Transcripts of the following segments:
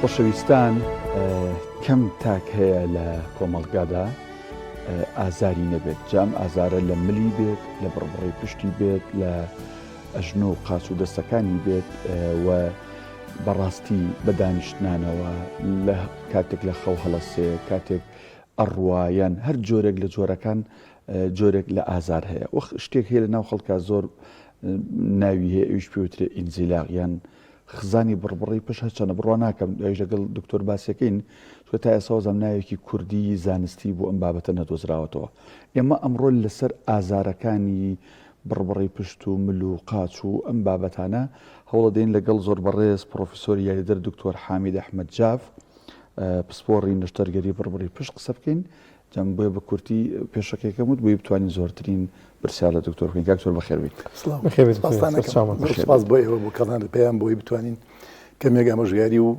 خۆشەویستان کەم تاک هەیە لە کۆمەڵگادا ئازاری نەبێت جام ئازارە لە ملی بێت لە بڕبڕی پشتی بێت لە ئەژنۆ و قاچ و دەستەکانی بێت و بەڕاستی بەدانیشتنانەوە لە کاتێک لە خەو هەڵەسێ کاتێک ئەڕوایان هەر جۆرێک لە جۆرەکان جۆرێک لە ئازار هەیە وەخ شتێک هەیە لە ناو خەڵکا زۆر ناوی هەیە ئەویش پێوترێ ئینزیلاق یان خزانی بڕبڕی پشت هەچەنە بڕوا ناکەم ئەویش لەگەڵ دکتۆر باسیەکەین چۆ تا ئێساوەزەم ناوێکی کوردی زانستی بۆ ئەم بابەتە نەدۆزراوەتەوە ئێمە ئەمڕۆ لەسەر ئازارەکانی بڕبڕی پشت و مل و قاچ و ئەم بابەتانە هەوڵە دەین لەگەڵ زۆر بەڕێز پرۆفیسۆری یاریدەر دکتۆر حامید ئەحمەد جاف پسپۆڕی نەشتەرگەری بڕبڕی پشت قسە بکەین جەم بۆیە بە کورتی پێشەکەیەکەم وت بۆی بتوانین زۆرترین پرسیار لە دکتۆر بکەین کاک زۆر بەخێر بیت. سپاس بۆ ئێوە بۆ کەڵانت پێیان بۆی بتوانین کەمێک ئامۆژگاری و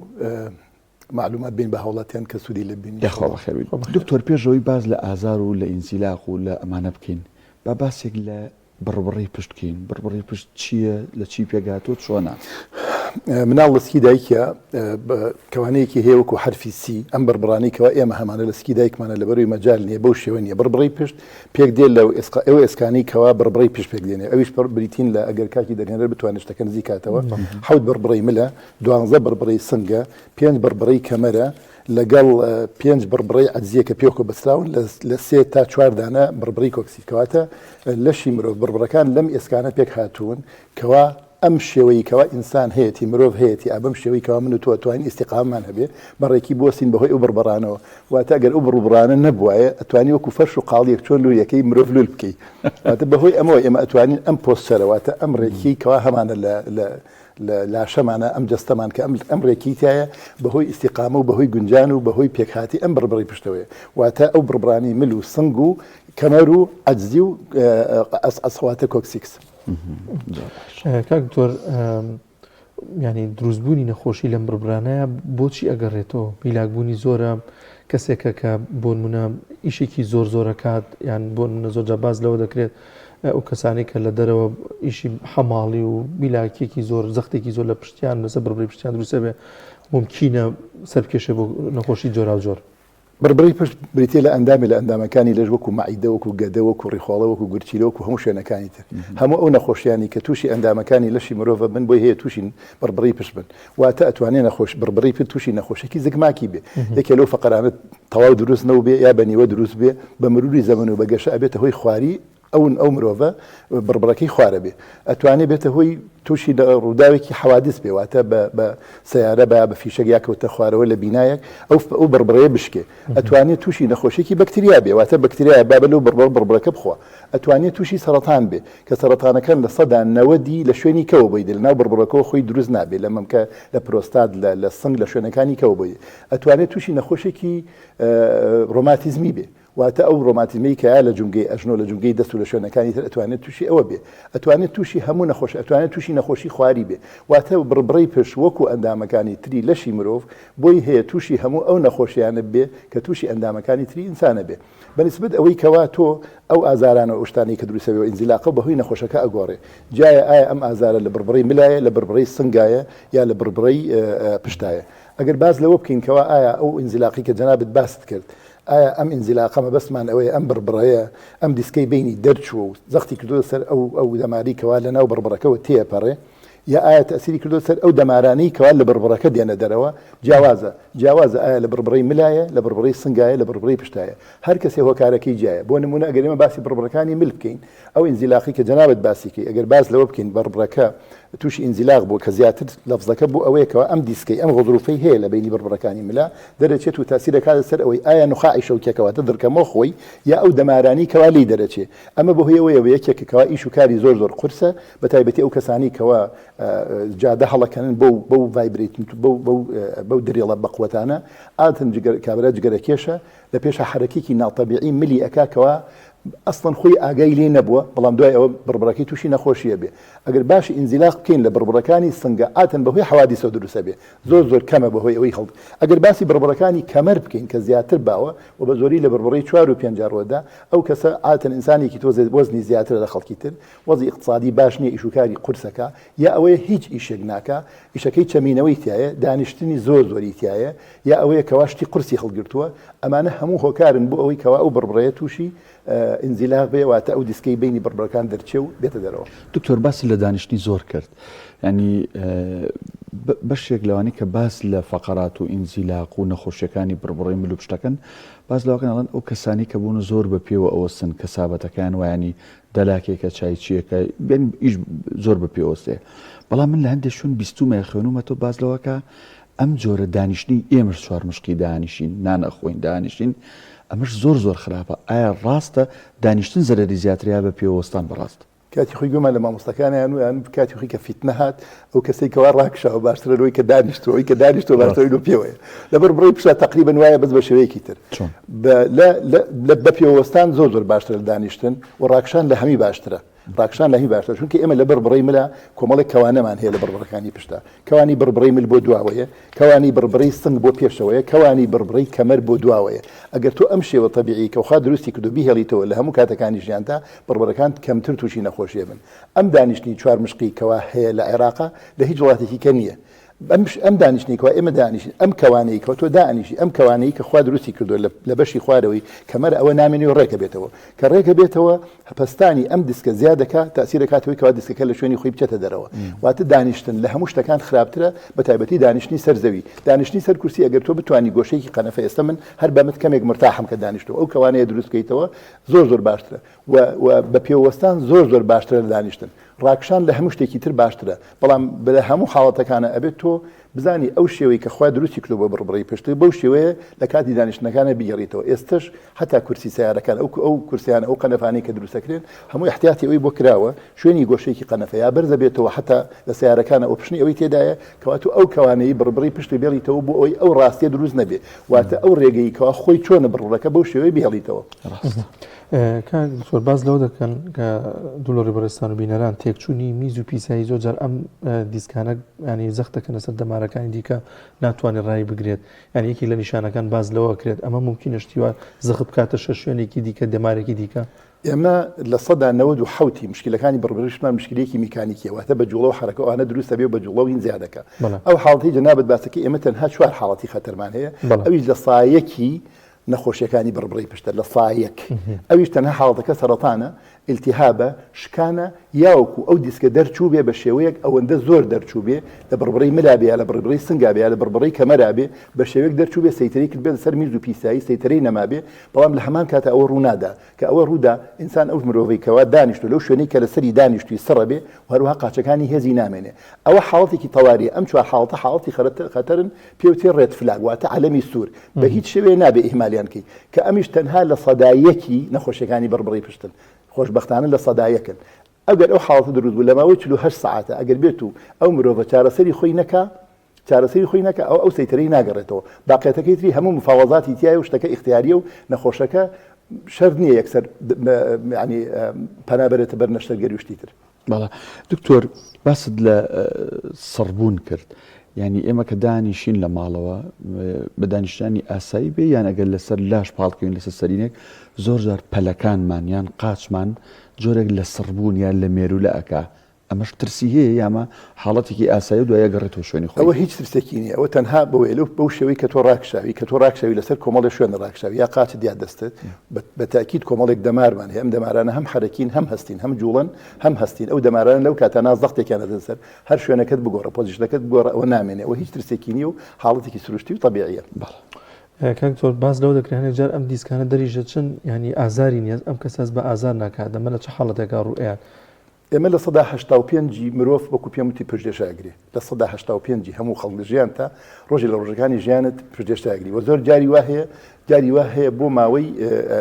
معلومات بین بە هاوڵاتیان کە سوودی لێ ببین. یاخوا بەخێر بیت. دکتۆر پێشەوەی باز لە ئازار و لە ئینزیلاق و لە ئەمانە بکەین با باسێک لە بڕبڕی پشت بکەین. بڕبڕی پشت چییە لە چی پێگاتۆ چۆنە؟ مناڵ لە سکی دایکە کەوانەیەکی هەیە وەکو حرفی سی ئەم بڕبڕانەی کەوا ئێمە هەمانە لە سکی دایکمانە لەبەروی مەجال نییە بەو شێوە نیە بڕبڕی پشت پێک دێت لەو ئێوە ئێسکانی کەوا بڕبڕی پشت پێک دێنێ ئەویش بریتین لە ئەگەر کاکی دەگەنێر بتوانێت شتەکە نزیک کاتەوە حەوت بڕبڕی ملە 12 بڕبڕی سنگە 5 بڕبڕی کەمەرە لەگەڵ 5 بڕبڕی عەجزیە کە پێکۆ بەستراون لە 3 تا 4 دانە بڕبڕی کۆکسی کەواتە لەشی مرۆڤ بڕبڕەکان لەم ئێسکانە پێک هاتوون کەوا ئەم شێوەی کەوا ئینسان هەیەی مرۆڤ هەیەی ئابم شێوەی کەوا من و تۆ توانین ئیستیقاممان هەبێ بەڕێکی بۆسین بەهۆی ئەو بڕبڕانەوە واتە ئەگەر ئەو بڕبڕانە نەبوایە ئەتوانی وەکو فەرش و قاڵیەک چۆن لوولەکەی مرۆڤ لول بکەی واتە بەهۆی ئەمەوە ئێمە ئەتوانین ئەم پۆستەرە واتە ئەم ڕێکی کەوا هەمانە لە لاشەمانە ئەم جەستەمان کە ئەم ڕێکی تایە بەهۆی ئیستیقامە و بەهۆی گونجان و بەهۆی پێکهاتی ئەم بڕبڕی پشتەوەیە واتە ئەو بڕبڕانی مل و سنگ و کەمەر و عەجزی و ئەسخواتە کۆکسیکس. کاک دکتۆر ینی دروستبوونی نەخۆشی لەم بڕبرانەیە بۆچی ئەگەڕێتەوە میلاکبوونی زۆرە کەسێکە کە بۆ نمونە ئیشێکی زۆر زۆرەکات یان بۆ نمونە زۆرجار باز لەوە دەکرێت ئەو کەسانی کە لە دەرەوە ئیشی حەماڵی و میلاکێکی زۆر زەختێکی زۆر لە پشتیان لەسەر بڕبڕی پشتیان دروستە بێ ممکینە سەرکێشە بۆ نەخۆشی جۆرا و جۆر. بڕبڕی پشت بریتێ لە ئەندامی لە ئەندامەکانی لەژ وەکو مەعیدە وەکو گەدە وەکو ڕیخۆڵە وەکو گورچیلە وەکو هەموو شوێنەکانی تر هەموو ئەو نەخۆشیانی کە تووشی ئەندامەکانی لەشی مرۆڤ بن بۆی هەیە تووشین بڕبڕی پشت بن واتە ئەتوانێت نەخۆش بڕبڕی پشت تووشی نەخۆشێکی زگماکی بێ یەکێ لەو فەقەرانە تەواو دروست نەو بێ یا بەنیوە دروست بێ بە مروری زەمن و بەگەشە ئەبێتە هۆی خواری ئەو مرۆڤە بڕبڕەکەی خوارە بێ ئەتوانێت بێتە هۆی تووشی ڕووداوێکی حەوادث بێ واتە بە سیارە بە فیشەک یاکەوتە خوارەوە لە بینایەک ئەو بڕبڕەیە بشکێ ئەتوانێت تووشی نەخۆشێکی بەکتریا بێ واتە بەکتریا با بەلەو بڕبڕەکە بخوا ئەتوانێت تووشی سەرەتان بێ کە سەرەتانەکان لە 90 لە شوێنی کەوە بێ لە ناو بڕبڕەکەەوە خۆی دروست نابێ لە مەمکە لە پرۆستات لە سنگ لە شوێنەکانی کەوە بێ ئەتوانێت تووشی نەخۆشێکی ڕۆماتیزمی بێ واتە ئەو ڕۆماتیزمی کە لە جونگەی ئەژنۆ لە جونگەی دەست و لە شوێنەکانی تر ئەتوانێت تووشی ئەوە بێ ئەتوانێت تووشی هەموو نەخۆش ئەتوانێت تووشی نەخۆشی خواری بێ واتە بڕبڕی پشت وەکو ئەندامەکانی تری لەشی مرۆڤ بۆی هەیە تووشی هەموو ئەو نەخۆشیانە بێ کە تووشی ئەندامەکانی تری ئینسانە بێ بەنسبەت ئەوەی کەوا تۆ ئەو ئازارانە ئەوشتانی کە دروستەوە ئینزیلاقە بەهۆی نەخۆشەکە ئەگۆڕێ جایە ئایا ئەم ئازارە لە بڕبڕی ملایە لە بڕبڕی سنگایە یا لە بڕبڕی پشتایە ئەگەر باز لەوە بکەین کەوا ئایا ئەو ئینزیلاقی کە جەنابت باست کرد ئایا ئەم ئینزیلاقەمە بەسمان ئەوەیە ئەم بڕبڕەیە ئەم دیسکەی بینی دەرچووە و زەختی کردووە سەر ئەو دەماری کەوا لە ناو بڕبڕەکەەوە تێپەڕێ یا ئایا تەسیری کردو سەر ئەو دەمارانەی کەوا لە بڕبڕەکە دێنە دەرەوە جیاوازە ئایا لە بڕبڕی ملایە لە بڕبڕی سنگایە لە بڕبڕی پشتایە هەر کەسێ هۆکارەکەی جایە بۆ نمونە ئەگەر ئێمە باسی بڕبڕەکانی مل بکەین ئەو ئینزیلاقی کە جەنابەت باسیکەی ئەگەر باز لەوە بکەین بڕبڕەکە تووشی ئینزیلاق بوو کە زیاتر لەفزەکە بوو ئەوەیەکەوە ئەم دیسکەی ئەم غضروفەی هەیە لە بینی بڕبڕەکانی ملا دەرەچێت و تاسیرەکاتە سەر ئەوەی ئایا نخاعی شەوکێکەوەتە دڕکەمەوە خۆی یا ئەو دەمارانی کەوا لی دەرەچێ ئەمە بەهۆی ئەوەیە یەکێکەوە ئیش و کاری زۆر قورسە بە تایبەتی ئەو کەسانی کەوا جادە هەڵەکەنن بەو ڤایبرێتن بەو دریڵە بەقوەتانە ئاتن کابرا جگەرە کێشە لە پێشە حرەکێکی ناڵتەبیعی ملی ئەکاکەوە ئەسڵەن خۆی ئاگای لێ نەبووە بەڵام دوای ئەوە بربڕەکەی تووشی نەخۆشیە بێ ئەگەر باشی ئینزیلاق بکەین لە بربڕەکانی سنگە ئاتن بەهۆی حەوادیسە دروستە بێ زۆر کەمە بەهۆی ئەوەی هەڵد ئەگەر باسی بربڕەکانی کەمەر بکەین کە زیاتر باوە و بە زۆری لە بربڕی 4 و 5 ڕۆدا ئەو کەسە ئاتن ئینسانێکی تۆ وەزنی زیاتر لە خەڵکی تر وەزی اقتصادی باش نییە ئیشوکاری قورسەکە یا ئەوەیە هیچ ئیشێک ناکە ئیشەکەی چەمینەوەی تایە دانیشتنی زۆری تایە یا ئەوەیە کەواشتی قورسی هەڵگرتووە ئەمانە هەموو هۆکارن بۆ ئەوەی کەوا ئەو بربڕەیە تووشی ئینزیلاق بێ واتە ئەو دیسکەی بینی بربڕەکان دەرچێ و بێتە دەرەوە. دکتۆر باسی لە دانیشتنی زۆر کرد ینی بەشێک لەوانی کە باس لە فەقەرات و ئینزیلاق و نەخۆشیەکانی بربڕی ملوو پشتەکەن باز لەوەکەن ئەو کەسانی کە بوون زۆر بە پێوە ئەوەستن کەسابەتەکان وایانی دەلاکێکە چایچیەکە بێن ئیش زۆر بە پێوەستێ بەڵام من لە هەندێک شوێن بیستومە خوێنومەتەوە باز لەوەکە ئەم جۆرە دانیشتنی ئێمەش چوار مشقی دانیشین نانەخۆین دانیشین ئەمەش زۆر خراپە ئایا ڕاستە دانیشتن زەرری زیاتریا بە پێوەستان بەڕاست کاتی خۆی گومان لە مامۆستەکانیان و کاتی خۆی کە فیتنە هات ئەو کەسێک کەوا ڕاکشەوە باشترە لەوەی کە دانیشتەوەی کە دانیشتەوە باشترەوەی لە پێوەیە لەبەر بڕی پشت تقریبا وایە بەس بە شێوەیەکی تر بە پێوەستان زۆر باشترە لە دانیشتن و ڕاکشان لە هەمی باشترە ڕاکشان لە هی باشترە چونکە ئێمە لە بڕی ملە کۆمەڵێک کەوانەمان هەیە لە بربڕەکانی پشتە کەوانی بربڕی مل بۆ دواوەیە کەوانی بربڕی سنگ بۆ پێشەوەیە کەوانی بربڕی کەمەر بۆ دواوەیە ئەگەر تۆ ئەم شێوە تەبیعی کەوخوا دروستی کردو بیهێڵیتەوە لە هەموو کاتەکانی ژیانتا بربڕەکان کەمتر تووشی نەخۆشیە بن ئەم دانیشتنی 4 مشقی کەوا هەیە لە عێراقا لە هیچ وڵاتێکی کە نییە ئەم دانیشتنیکەوە ئێمە دانیشتین ئەم کەوانەی کە تۆ دانیشی ئەم کەوانەی کە خوا دروستی کردو لە بەشی خوارەوەی کەمەر ئەوە نامێنی و ڕێکە بێتەوە کە ڕێکە بێتەوە هەپەستانی ئەم دیسکە زیادەکە تاثیر کاتەوەی کەوا دیسکەکە لە شوێنی خۆی بچێتە دەرەوە واتە دانیشتن لە هەموو شتەکان خراپترە بە تایبەتی دانیشتنی سەرزەوی دانیشتنی سەر کورسی ئەگەر تۆ بتوانی گۆشەیەکی قەنەفە ئێستا من هەر بەمت کەمێک مرتاحم کە دانیشتەوە ئەو کەوانەیە دروستکەیتەوە زۆر باشترە و بە پێوەستان زۆر باشترە لە دانیشتن ڕاکشان لە هەموو شتێکی تر باشترە بەڵام بە هەموو حاڵەتەکانە ئەبێت تۆ بزانی ئەو شێوەی کە خوا دروستی کردو بە بربڕی پشتی بەو شێوەیە لە کاتی دانیشتنەکانە بیگەڕیتەوە ئێستش هەتا کورسی سیارەکان ئەو کورسیان ئەو قەنەفانی کە دروستەکرێن هەموو احتیاتی ئەوی بۆ کراوە شوێنی گۆشەیەکی قەنەفە یا بەرزە بێتەوە هەتا لە سیارەکانە ئەو پشنی ئەوەی تێدایە کەواتە ئەو کەوانەی بربڕی پشتی بێڵیتەوە بۆ ئەوی ئەو ڕاستیە دروست نەبێ واتە ئەو ڕێگەی کەوا خۆی چۆنە بربڕەکە بەو شێوەی بێڵیتەوە زۆر باز لەو دەکەن کە دوڵۆری بەڕێستان و بینەران تێکچوونی میز و پیسایی زۆر جار ئەم دیسکانە ینی زەختەکەنە سەر دەمارەکانی دیکە ناتوانێت ڕای بگرێت یان یەکی لە نیشانەکان باز لەوە کرێت ئەمە ممکنە شتیوە زەخت بکاتە شوێنێکی دیکە دەمارێکی دیکە ئێمە لە سەدا 97 مشکلەکانی بربڕیشمان مشکلێکی میکانیکیە واتە بە جوڵە و حرەکە ئەوانە دروستە بێ بە جوڵە و هین زیادەکە ئەو حاڵەتی جەنابەت باسەکە ئێمە تەنها 4 حاڵەتی خەتەرمان هەیە ئەویش لە سایەکی نەخۆشیەکانی بربڕی پشتە لە سایەک ئەویش تەنها حاڵەتەکە سەرەتانە التیهابە شکانە یاوەکو ئەو دیسکە دەرچوو بێ بە شێوەیەک ئەوەندە زۆر دەرچوو بێ لە بربڕی ملابێ لە بربڕی سنگابێ لە بربڕی کەمەرابێ بە شێوەیەک دەرچوو بێ سەیتەری کرد بێت سەر میز و پیسایی سەیتەرەی نەمابێ بەڵام لە هەمان کاتە ئەوە ڕوونادا کە ئەوە ڕوودا ئینسان ئەو مرۆڤەی کەوا دانیشتو لەو شوێنەی کە لەسەری دانیشتوی سڕە بێ و هەروەها قاچەکانی هێزی نامێنێ ئەوە حاڵەتێکی تەواریە ئەم 4 حاڵەتە حاڵەتی خەتەرن پێوتێ ڕێد فلاگ واتە عەلەمی سوور بە هیچ شێوەیە نابێ ئیهمالیان کەی کە ئەمیش تەنها لە سەدایەکی نەخۆشیەکانی بربڕی پشتن خۆشبەختانە لە سەدایەکن ئەگەر ئەو حاڵەتە دروست بوو لە ماوەی 48 ساعاتە ئەگەر بێت و ئەو مرۆڤە چارەسەری خۆی نەکا ئەو سەیتەرەی ناگەڕێتەوە باقیەتەکەی تری هەموو مفاوەزاتی تایە و شتەکە اختیاریە و نەخۆشەکە شەرت نییە یەکسەر ینی پەنابەرێتە بەر نەشتەرگەری و شتی تر. بەڵێ دکتۆر باست لە سڕبوون کرد ینی ئێمە کە دانیشین لە ماڵەوە بە دانیشتانی ئاسایی بێ یان ئەگەر لەسەر لاش پاڵکەوین لەسەر سەرینێک زۆر جار پەلەکانمان یان قاچمان جۆرێک لە سڕبوون یان لە مێرو لە ئەکا ئەمەش ترسی هەیە یامە حاڵەتێکی ئاسایی و دوایە گەڕێتەوە شوێنی خۆی ئەوە هیچ ترسێکی نییە ئەوە تەنها بەو شێوەی کە تۆ ڕاکشاوی لەسەر کۆمەڵی شوێنە ڕاکشاوی یا قاچ دیات دەستت بە تاکید کۆمەڵێک دەمارمان هەیە ئەم دەمارانە هەم حرەکین هەم هەستین هەم جوڵن هەم هەستین ئەو دەمارانە لەو کاتانە زەختێکیانە دەسەر هەر شوێنەکەت بگۆڕە پۆزیشنەکەت بگۆڕە ئەوە نامێنێ ئەوە هیچ ترسێکی نییە و حاڵەتێکی سروشتی و طبیعیە. کاک زۆر باز لەو دەکرێنێت جار ئەم دیسکانە دەریژە چن ینی ئازاری نیە ئەم کەسەس بە ئازار ناکات دەمە لە چه حاڵەتێکا ڕوئیان ئێمە لە 185 مرۆڤ وەکو پێم وتی پشتێشاگری لە 185 هەموو خەڵک ژیان تا ڕۆژی لە ڕۆژەکانی ژیانت پشتێشاگری و زۆر جاری وا هەیە بۆ ماوەی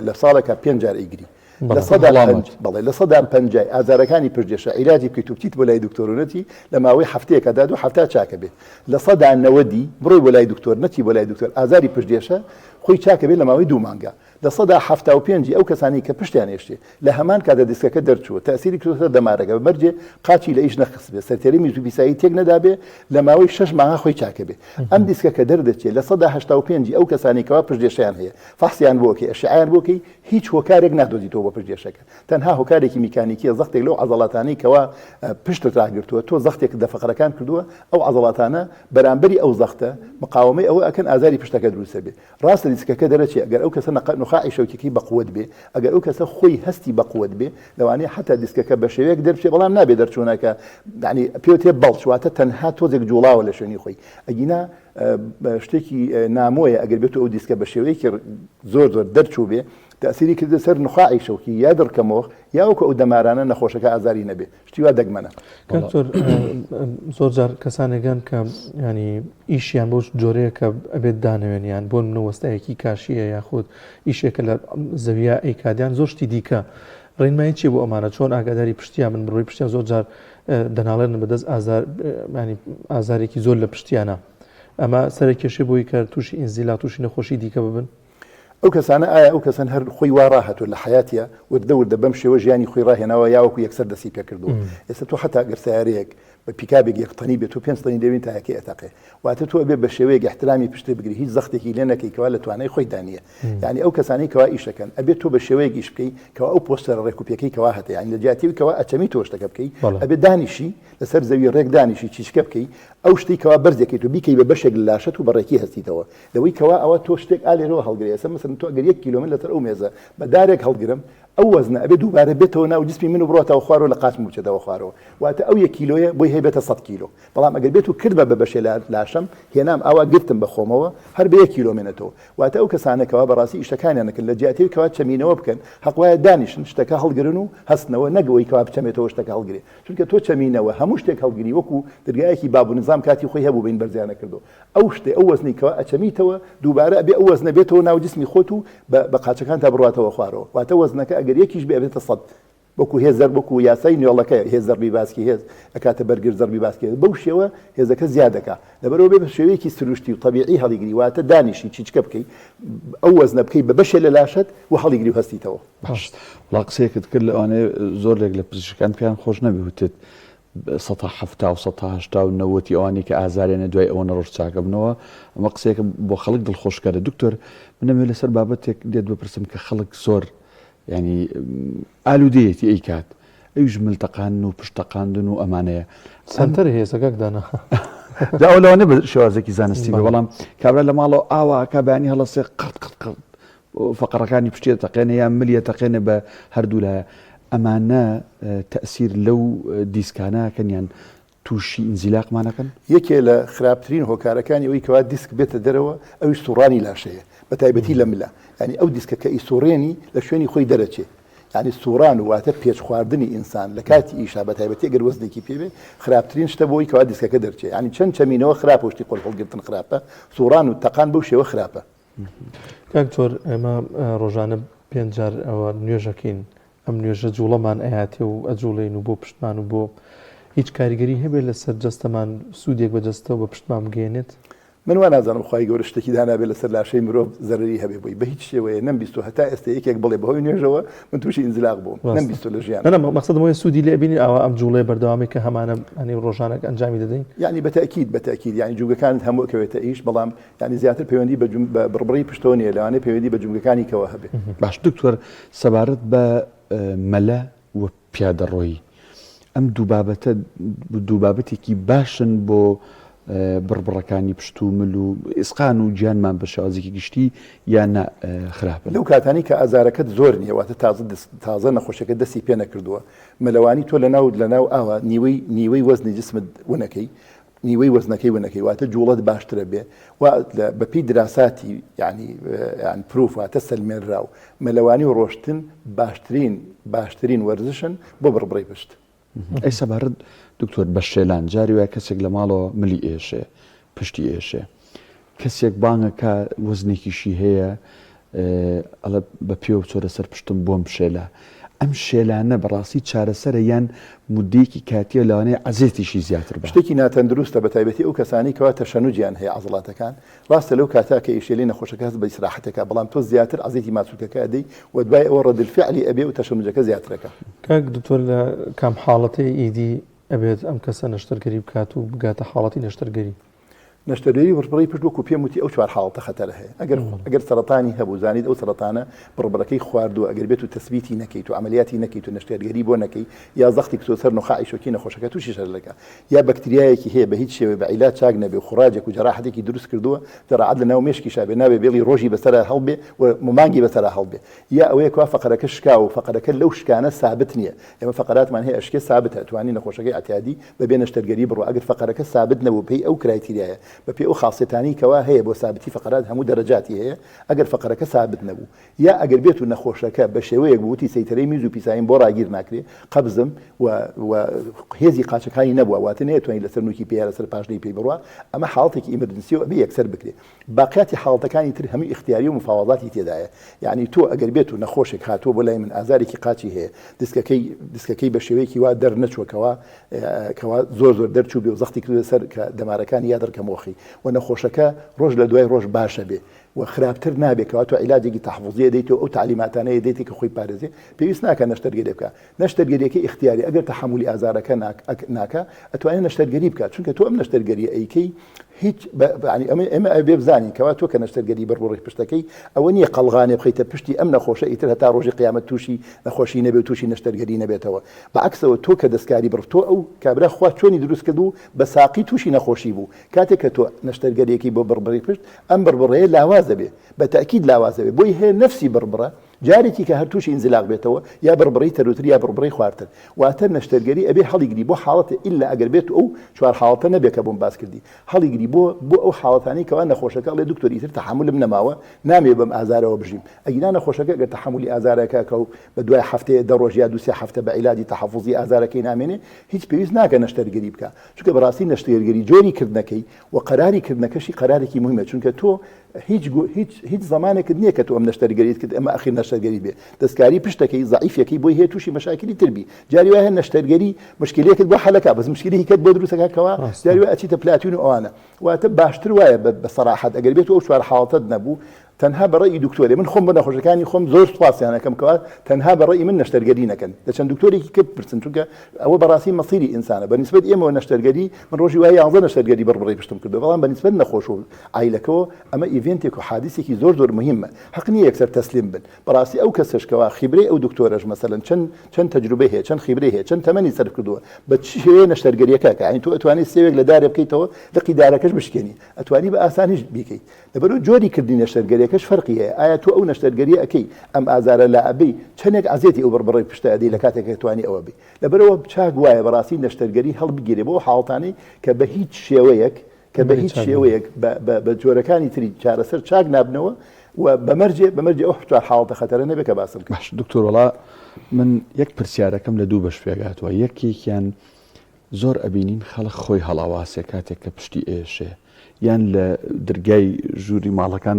لە ساڵێکە 5 جار ئەیگری لە 150 ئازارەکانی پشتێشە عیلاجی بکەیت و بچیت بۆ لای دکتۆرەتی لە ماوەی هەفتەیەکە دا 2 هەفتە چاکە بێت لە 190 بڕۆی بۆ لای دکتۆر نەچی بۆ لای دکتۆر ئازاری پشتێشە خۆی چاکە بێت لە ماوەی 2 مانگە لە سەدا 75 ئەو کەسانی کە پشتیان هێشتێ لە هەمان کاتە دیسکەکە دەرچووە تەسیری کردوتە دەمارەکە بەمەرجێ قاچی لە ئیش نەخست بێ سەرتێری میزوبیسایی تێک نەدابێ لە ماوەی 6 مانگە خۆی چاکە بێ ئەم دیسکەکە دەردەچێت لە سەدا 85 ئەو کەسانێکەوە پشتێشیان هەیە فحسیان بۆکەی ئەشعیان بۆکەی هیچ هۆکارێک نادۆزیتەوە بۆ پشتێشەکە تەنها هۆکارێکی میکانیکیە زەختێک لەو عەزەڵاتانەی کەوا پشتت ڕاگرتووە تۆ زەختێک دەفەقەرەکان کردووە ئەو عەزەڵاتانە بەرامبەری ئەو زەختە مقاومەی ئەوە ئەکەن ئازاری پشتەکە دروستە بێ ڕاستە دیسکەکە دەرەچێت ئەگەر ئەو کەسە نخاعی شەوکێکی بەقوت بێ ئەگەر ئەو کەسە خۆی هەستی بەقوت بێ لەوانەیە حتا دیسکەکە بە شێوەیەک دەرچێت بەڵام نابێ دەرچوونەکە یعنی پێوتێ بەڵچواتە تەنها تۆزێک جوڵاوە لە شوێنی خۆی ئەگینا شتێکی نامۆیە ئەگەر بێت ئەو دیسکە بە شێوەیەکی زۆر دەرچوو بێ تأثیری کردە سەر نخاعی شەوکی یا دڕکەمەوە یاوەکو ئەو دەمارانە نەخۆشەکە ئازاری نەبێ شتی وا دەگمەنە زۆر جار کەسانێکگەن کە ینی ئیشیان بۆ جۆرەیە کە ئەبێت دانەوێنیان بۆ منەوەستایەکی کاشیە یاخود ئیشێکە لە زەویە ئەیکادیان زۆر شتی دیکە ڕێنمایی چی بۆ ئەمانە چۆن ئاگاداری پشتیان من بڕۆی پشتیان زۆر جار دەناڵێن بەدەست ئازارێکی زۆر لە پشتیانە ئەمە سەر کێشەی بۆی کە تووشی ئینزیلا تووشی نەخۆشی دیکە ببن ئەو کەسانە ئایا ئەو کەسان هەر خۆی وا ڕاهاتوە لە حیاتیە وردە بەم شێوە ژیانی خۆی ڕاهێناوە یاوەکو یەکسەر دەستی پێ کردووە ئێستا تۆ حتا گەر سیارەیەک بە پیکابێک یەکتەنی بێت و 5 تەنی دەبین تا یەکەی ئەتەقێ واتە تۆ ئەبێ بە شێوەیەک احترامی پشتێ بگری هیچ زەختێکی لێ نەکەیکەوە لە توانای خۆی دانیە یعنی ئەو کەسانی کەوا ئیشەکەن ئەبێت تۆ بە شێوەیەک ئیش بکەی کەوا ئەو پۆستەرە ڕێکوپیەکەی کەوا هەتە یعنی لە جیاتیوی کەوا ئەچەمی تۆ شتەکە بکەی ئەبێ دانیشی لەسەر زەوی ڕێک دانیشی چیچکە بکەی ئەو شتی کەوا بەرزێکی تو بیکەی بە بەشێک لە لاشەت و بەڕێکی هەستیتەوە لەوەی کەوا ئەوە تۆ شتێک ئالێرەوە هەڵگرێ ئێستا مەسەڵەن تۆ ئەگەر 1 کیلۆمتر لەسەر ئەو مێزە بە دارێک هەڵگرم ئەو وەزنە ئەبێ دووبارە بێتەوە ناو جسمی من و بڕاتەوە خوارەوە لە قاچم بچێتەوە خوارەوە واتە ئەو 1 کیلۆیە بۆی هەیبێتە 100 کیلۆ بەڵام ئەگەر بێت و کردبە بە بەشێ لاشەم هێنام ئاوا گرتم بە خۆمەوە هەر بە 1 کیلۆمێنێتەوە واتە ئەو کەسانێکەوە بەڕاستی ئیشەکانیانەکەن لە جیاتیوی کەوا چەمینەوە بکەن حەقوایە دانیشن شتەکە هەڵگرن و هەستنەوە نەگەوەی کەوا بچەمێتەوە شتەکە هەڵگرێ چونکە تۆ چەمینەوە هەموو شتێک هەڵگری وەکو دەرگایەکی باب و نظام کاتی خۆی هەبوو بین بەرزیانە کردو ئەو شتێ ئەو وەزنی کەوا ئەچەمیتەوە دووبارە ئەبێ ئەو وەزنە بێتەوە ناو جسمی خۆت و بە قاچەکان تا بڕاتەوە خوارەوە واتە وەزنەکە ئەگەر یەکیش بێ ئەبێتە 100 وەکو هێز زەرب وەکو یاسای نێوڵەکە هێز زەربی باسکی هێز ئەکاتە بەرگر زەربی باسکی بەو شێوە هێزەکە زیادەکە لەبەرەوە بێ بە شێوەیەکی سروشتی و طبیعی هەڵیگری واتە دانیشی چیچکە بکەی ئەو وەزنە بکەی بە بەشێ لە لاشت و هەڵیگری و هەستیتەوە وڵا قسەیەکت کرد لەوانەیە زۆر لێک لە پزیشکان پێیان خۆش نەبی وتت 170 و 180 ئەوانی کە ئازارێنە دوای ئەوە ڕۆژ چاکە بنەوە ئەمە قسەیەکە بۆ خەڵک دڵخۆشکەرە دکتۆر منەمێ لەسەر بابەتێک دێت بپرسم کە خەڵک زۆر ینی ئالوودەیەتی ئەی کات ئەویش ملتەقاندن و پشتەقاندن و ئەمانەیە سنتەر هێزەکەکدانا داوە لەوانێ بە شێوازێکی زانستی بێ بەڵام کابرا لە ماڵەوە ئاوا کابانی هەڵەسێ قەت فەقەڕەکانی پشتێ تەقێنە یان ملیە تەقێنە بە هەردوو لایە ئەمانە تەئسیر لەو دیسکانەکەن یان تووشی ئینزیلاقمانەکەن یەکێ لە خراپترین هۆکارەکانی ئەوەی کەوا دیسک بێتە دەرەوە ئەوی سوڕانی لاشەیە بە تایبەتی لە ملا ینی ئەو دیسکە کە ئیسۆڕێنی لە شوێنی خۆی دەرەچێ ینی سوڕان واتە پێچ خواردنی ئینسان لە کاتی ئیشا بە تایبەتی ئەگەر وەزنێکی پێبێ خراپترین شتە بۆی کەوا دیسکەکە دەرچێ ینی چەند چەمینەوە خراپە و شتی قۆڵقۆڵگرتن خراپە سوڕان و تەقان بەو شێوە خراپە کاکتۆر ئێمە ڕۆژانە 5 جار ئەوە نوێژەکەین ئەم نوێژە جوڵەمان ئەیاتێ و ئەجوڵین و بۆ پشتمان و بۆ هیچ کاریگەری هەبێت لەسەر جەستەمان سوودێک بەجەستەوە بە پشتمان بگەێنێت من وا نازانم خی گەورە شتێکی دانابێت لەسەر لاشەی مرۆڤ زەرری هەبێ بۆی بە هیچ شێوەیە نەمبیست و هەتا ئێستا یەکێک بڵێ بەهۆی نوێژەوە من تووشی ئینزلاق بووم نەمبیست لە ژیان مەقسەدەوەی سوودی لێ بینی ئەوە ئەم جوڵێ بەردەوامی کە هەمانە ئەنی ڕۆژانێک ئەنجامی دەدەین یعنی بەتەکید یعنی جوگەکانت هەموو کەوێتە ئیش بەڵام یعنی زیاتر پەیوەندی بە بڕبڕی پشتۆ نیە لەوانەیە پەیوەندی بە جوگەکانی کەوە هەبێ باش دکتۆر سەبارەت بە مەلە و پیادەڕۆیی ئەم دوو بابەتێکی باشن بۆ بڕبڕەکانی پشت و مل و ئێسقان و گیانمان بە شێوازێکی گشتی یان خراپە لەو کاتانی کە ئازارەکەت زۆر نییە واتە تازە نەخۆشەکە دەستی پێ نەکردووە مەلەوانی تۆ لەناو ئاوە نیوەی وەزنی جسمت ونەکەی نیوەی وەزنەکەی ونەکەی واتە جوڵەت باشترە بێ بەپی دراساتی یعنی پرۆف واتە سەلمێنراو مەلەوانی و ڕۆشتن باشترین وەرزشن بۆ بڕبڕی پشت ئەی سەبارەت دکتۆر بە شێلان جاری وایە کەسێک لە ماڵەوە ملی ئێشێ پشتی ئێشێ کەسێک بانگەکە وەزنێکیشی هەیە ئەڵە بە پێ و چۆرە سەر پشتم بۆم بشێلە ئەم شێلانە بەڕاستی چارەسەرە یان مودەیەکی کاتیە لەوانەیە عەزێتیشی زیاتر بە شتێکی ناتەندروستە بە تایبەتی ئەو کەسانی کەوا تەشەنوجیان هەیە عەزڵاتەکان ڕاستە لەو کاتا کە ئیشێلی نەخۆشەکە هەست بە ئیسراحەتەکە بەڵام تۆ زیاتر عەزێتی ماچووکەکە ئەدەی و دوای ئەوە ڕەدڵفعلی ئەبێ و تەشەنوجەکە زیاترەکە. کاک دکتۆر لە کام حاڵەتی ئیدی ئەبێت ئەم کەسە نەشتەرگەری بکات و بگاتە حاڵەتی نەشتەرگەری؟ نەشتەرگەری بڕبڕی پشت وەکو پێم وتی ئەو چوار حاڵەتە خەتەرە هەیە ئەگەر سەرەتانی هەبوو زانیت ئەو سەرەتانە بڕبڕەکەی خواردووە ئەگەر بێت و تەسبیتی نەکەیت و عملیاتی نەکەیت و نەشتەرگەری بۆ نەکەی یا زەختی کتۆ سەر نخاعی شۆکی نەخۆشەکە تووشی شەرلەکە یا بەکتریایەکی هەیە بە هیچ شێوەیە بە عیلاج چاک نەبێ و خوراجێک و جەراحەتێکی دروست کردووە جەراحەت لە ناو مێشکی شابێ نابێ بێڵی ڕۆژی بەسەرا هەڵبێ و ممانگی بەسەرا هەڵبێ یا ئەوەیە کوا فەقەرەکە شکا و فەقەرەکە لەو شکانە ثابت نییە ئێمە فەقەراتمان هەیە ئەشکێ ثابتە توانی نەخۆشەکەی ئەتیادی بەبێ نەشتەرگەری بڕۆ ئەگەر فەقەرەکە ثابت نەبوو پێی ئەو کرایتیریایە بەپێ ئەو خاصێتانی کەوا هەیە بۆ ثابتی فەقەرات هەموو دەرەجاتی هەیە ئەگەر فەقەرەکە ثابت نەبوو یا ئەگەر بێت و نەخۆشەکە بە شێوەیەک بوتی سەیتەرەی میز و پیساین بۆ ڕاگیر ناکرێ قەبزم و هێزی قاچەکانی نەبووە واتە نەیەتوانین لەسەر نوکی پێ لەسەر پاشنەی پێی بڕوە ئەمە حاڵەتێکی ئیمەرجنسی و ئەبێ یەکسەر بکرێ باقیاتی حاڵەتەکانی تر هەمووی اختیاری و مفاوضاتی تێدایە یعنی تۆ ئەگەر بێت و نەخۆشێک هاتووە بۆ لای من ئازارێکی قاچی هەیە دسکەکەی بە شێوەیەکی وا دەرنەچووەکەوە کەوا زۆر دەرچوو بێ و زەختی کردو سەر کە دەمارەکانی یا دەرکە مۆخی و نەخۆشەکە ڕۆژ لە دوای ڕۆژ باشە بێ و خراپتر نابێتەوە تو عیلاجێکی تەحفوزیە دەیتەوە ئەو تعلیماتانەیە دێتی کە خۆی پارێزێ پێویست ناکە نەشتەرگەری بکە نەشتەرگەریەکەی اختیاری ئەگەر تەحملی ئازارەکە ناکە ئەتوانێت نەشتەرگەری بکات چونکە تۆ ئەم نەشتەرگەری ئەیکەی هیچ ئێمە ئەبێ بزانین کەوا تۆ کە نەشتەرگەری بەڕۆڕی پشتەکەی ئەوە نییە قەڵغانێ بخەیتە پشتی ئەم نەخۆشە ئیتر هەتا ڕۆژی قیامەت تووشی نەخۆشی نەبێت تووشی نەشتەرگەری نەبێتەوە بەعکسەوە تۆ کە دەستکاری بڕ تۆ ئەو کابرا خوا چۆنی دروست کردو بە ساقی تووشی نەخۆشی بوو کاتێک کە تۆ نەشتەرگەریەکی بۆ بڕبڕی پشت ئەم بڕبڕەیە لاوازە بێ بە تاکید لاوازە بێ بۆی هەیە نەفسی بڕبڕە جارێکی کە هەر تووشی ئینزلاق بێتەوە یا بڕبڕی تەروتر یا بڕبڕی خواردتر واتە نەشتەرگەری ئەبێ هەڵیگری بۆ حاڵەتە ئیلا ئەگەر بێت ئەو چوار حاڵەتە نەبێت کە بۆم باس کردی هەڵیگری بۆ ئەو حاڵەتانی کەوا نەخۆشەکە لێ دکتۆر ئیتر تەحملم نەماوە نامێ بەم ئازارەوە بژیم ئەگینا نەخۆشەکە ئەگەر تەحملی ئازارەکە کە بە دوای هەفتەیە دە ڕۆژ یا دووسێ هەفتە بە عیلاجی تەحفوزی ئازارەکەی نامێنێ هیچ پێویست ناکە نەشتەرگەری بکە چونکە بەڕاستی نەشتەرگەری جۆری کردنەکەی و قەراری کردنەکەشی قەرارێکی مهمە چونکە تۆ هیچ زمانێکت نییە کە تۆ ئەم نەشتەرگەریت کرد ئەمە ئەخیر نەشتەرگەری بێ دەستکاری پشتەکەی ضعیفەکەی بۆی هەیە تووشی مەشاکلی تربی جاری وایە نەشتەرگەری مشکلەکەت بۆ حەلەکە بەس مشکلی کەت بۆ دروستەکەکەوە جاری وایە ئەچیتە پلاتین و ئەوانە واتە باشتر وایە بە سەراحەت ئەگەر بێت ئەو چوار حاڵەتت نەبوو تەنها بەڕێی دکتۆری من خۆم بە نەخۆشەکانی خۆم زۆر سوپاسیانەکەم کەوا تەنها بەڕێی من نەشتەرگەری نەکەن دەچەند دکتۆرێکی کرد پرسن چونکە ئەوە بەڕاستی مەسیری ئینسانە بەنسبەت ئێمەوە نەشتەرگەری من ڕۆژی وایە 11 نەشتەرگەری بڕبڕی پشتم کردو بەڵام بەنسبەت نەخۆش و عیلەکەەوە ئەمە ئیڤێنتێک و حادیسێکی زۆر مهمە حەق نییە یەکسەر تەسلیم بن بەڕاستی ئەو کەسەشکەوە خیبرەی ئەو دکتۆرەش مەسەلەن چەند تەجروبەی هەیە چەند خیبرەی هەیە چەند تەمەنی سەرف کردووە بە چی شێوەیە نەشتەرگەریەکە کە عین تۆ ئەتوانیت سێوێک لە دارێ بکەیتەوە لەقی دارەکەش بشکێنی ئەتوانی بە ئاسانیش بیکەیت لەبەرەوە جۆری کردی نەشتەرگەریەکەش فەرقی هەیە ئایا تۆ ئەو نەشتەرگەری ئەەکەی ئەم ئازارە لە ئەبی چەندێک عزیێتی ئەو بڕبڕی پشتە ئەدەی لە کاتێک توانی ئەوە بی لەبەرەوە چاک وایە بەڕاستی نەشتەرگەری هەڵبگیرێ بۆ حاڵتانی کە بە هیچ شێوەیەک بە جۆرەکانی تری چارەسەر چاک نابنەوە و بەمەرجێ ئەو حتوار حاڵتە خەتەرە نەبێت کە باسم باش دکتۆر وڵا من یەک پرسیارەکەم لە دوو بەش پێگاتوە یەکێکیان زۆر ئەبینین خەڵک خۆی هەڵاواسێ کاتێک کە پشتی ئێشێ یان لە دەرگای ژووری ماڵەکان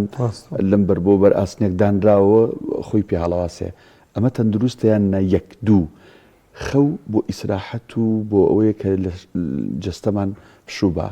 لەم بەر بۆ بەر ئاسنێک دانراوە خۆی پێ هەڵاواسێ ئەمە تەندروستە یان نە یەک دوو خەو بۆ ئیسراحەت و بۆ ئەوەیە کە لە جەستەمان شووبە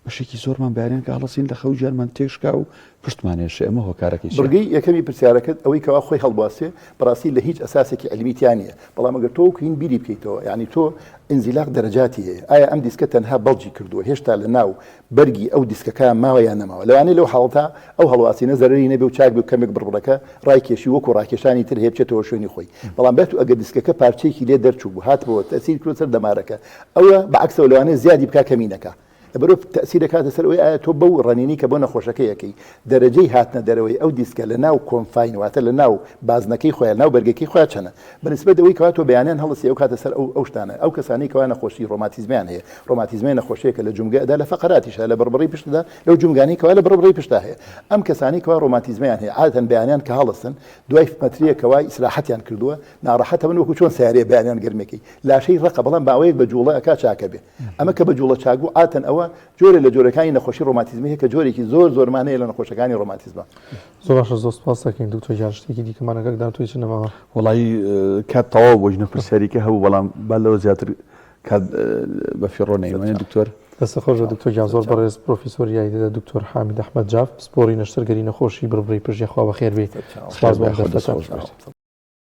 بەشێکی زۆرمان بەیانیان کە هەڵەسین لە خەو ژیانمان تێشکا و پشتمانێشێ ئەمە هۆکارەکەی بڕگەی یەکەمی پرسیارەکەت ئەوەی کەوا خۆی هەڵباسێ بەڕاستی لە هیچ ئەساسێکی علمیتیان نیە بەڵام ئەگەر تۆ هین بیری بکەیتەوە یعنی تۆ ئینزیلاق دەرەجاتی هەیە ئایا ئەم دیسکە تەنها بەڵجی کردووە هێشتا لە ناو بەرگی ئەو دیسکەکان ماوە یان نەماوە لەوانەیە لەو حاڵەتە ئەو هەڵواسینە زەرری نەبێ و چاک بێ و کەمێک بڕبڕەکە ڕایکێشی وەکو ڕاکێشانی تر هەیە بچێتەوە شوێنی خۆی بەڵام بێت و ئەگەر دیسکەکە پارچەیەکی لێ دەرچوو بوو هاتبەوە تەسیر کرد سەر دەمارەکە ئەوە بەعکسەوە لەوانەیە زیادی بکا کەمینەکە لەبەرەوە تەسیرە کاتە سەر ئەوەی ئایا تۆ بەو ڕەنینی کە بۆ نەخۆشەکەیەکەی دەرەجەی هاتنە دەرەوەی ئەو دیسکە لە ناو کۆنفاین واتە لە ناو بازنەکەی خۆیان ناو بەرگەکەی خۆیان چەنە بەنسبەت ئەوەی کەوا تۆ بەیانیان هەڵەسی ئەو کاتە سەر ئەو شتانە ئەو کەسانی کەوا نەخۆشی ڕۆماتیزمیان هەیە ڕۆماتیزمی نەخۆشیەکە لە جومگەدا لە فەقەراتیشە لە بڕبڕی پشتدا لەو جومگانی کەوا لە بڕبڕی پشتا هەیە ئەم کەسانی کەوا ڕۆماتیزمیان هەیە عادەتەن بەیانیان کە هەڵەسن دوای مەتریە کەوا ئیسراحەتیان کردووە ناڕەحەتە من وەکو چۆن سیارەیە بەیانیان گەرمێکی لاشەی ڕقە بەڵام باوەیەک بە جوڵە ئەکا چاکە بێ ئەمە کە بە جوڵە چاک بوو عادەتەن ئەوە بکەوە جۆرە لە جۆرەکانی نەخۆشی ڕۆماتیزمی هەیە کە جۆرێکی زۆرمانەیە لە نەخۆشەکانی ڕۆماتیزمە. زۆر باشە، زۆر سپاس دەکەین دکتۆر گیان. شتێکی دیکەمانەکەکدان توی چ نەماوە وڵی کات تەواو بۆ ژنە پرسیاریکە هەبوو بەڵام با لەوە زیاتر کات بە فێڕۆ نەیوانێت دکتۆر. دەستە خۆشە دکتۆر گیان، زۆر بەڕێز پرۆفیسۆر یاریدەدا دکتۆر حامید ئەحمەد جاف، سپۆری نەشتەرگەری نەخۆشی بڕبڕی پژێ خوا بەخێر بێ. سپاس بۆ دەستەکان.